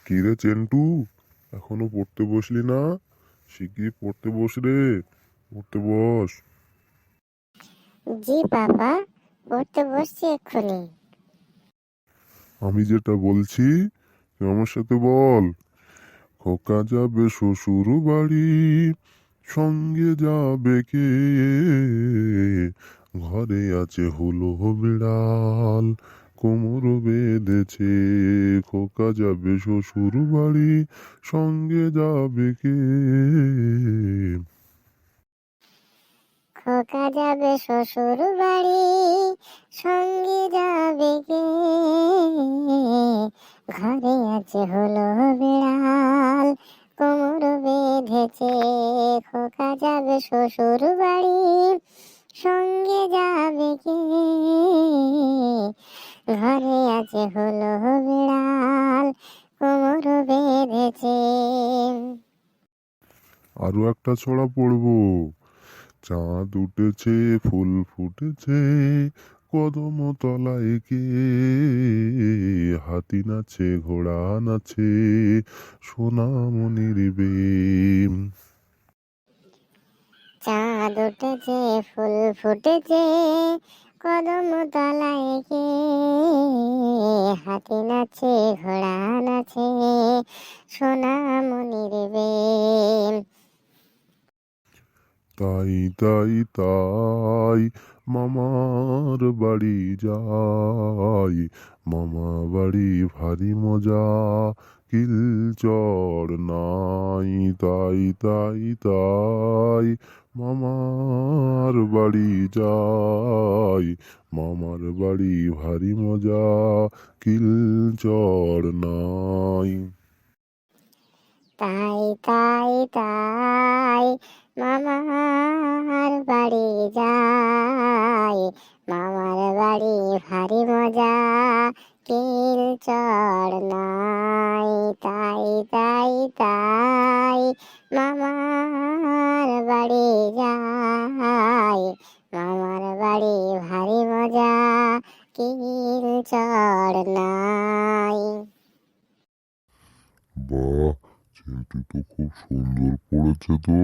কি রে চেন্টু, এখনো পড়তে বসলি না? শিগগিরই পড়তে বস রে, পড়তে বস। জি বাবা, পড়তে বসছি এক্ষুনি। আমি যেটা বলছি তুই আমার সাথে বল। খোকা যাবে শ্বশুর বাড়ি, সঙ্গে যাবে কে? ঘরে আছে হুলো বিড়াল, কোমর বেঁধেছে। খোকা যাবে শ্বশুর বাড়ি, সঙ্গে যাবে কে? খোকা যাবে শ্বশুর বাড়ি, সঙ্গে যাবে কে? ঘরে আছে হলো বিড়াল, কোমর বেঁধেছে। খোকা যাবে শ্বশুর বাড়ি, সঙ্গে যাবে কে? ঘরে আছে হলো বিড়াল, কোমর বেঁধেছে। আরো একটা ছড়া পড়বো। চাঁদ উঠেছে, ফুল ফুটেছে, কদম তলায় কে? হাতি নাচে, ঘোড়া নাচে, সোনামণির বেম। চাঁদ উঠেছে, ফুল ফুটেছে, কদম তলায় কে? হাতি নাচে, ঘোড়া নাচে, সোনামণির বেল। তাই তাই তাই মামার বাড়ি যাই, মামা বাড়ি ভারী মজা, কিল চড় নাই। তাই তাই তাই মামার বাড়ি যাই, মামার বাড়ি ভারী মজা, কিল চড় নাই। তাই তাই তাই মামার বাড়ি যাই, মামার বাড়ি ভারী মজা, কিল চড় নাই। তাই তাই তাই মামার বাড়ি যাই, মামার বাড়ি ভারী মজা, কিল চড় নাই। বাহ, চিন্টু তো খুব সুন্দর পড়েছে তো।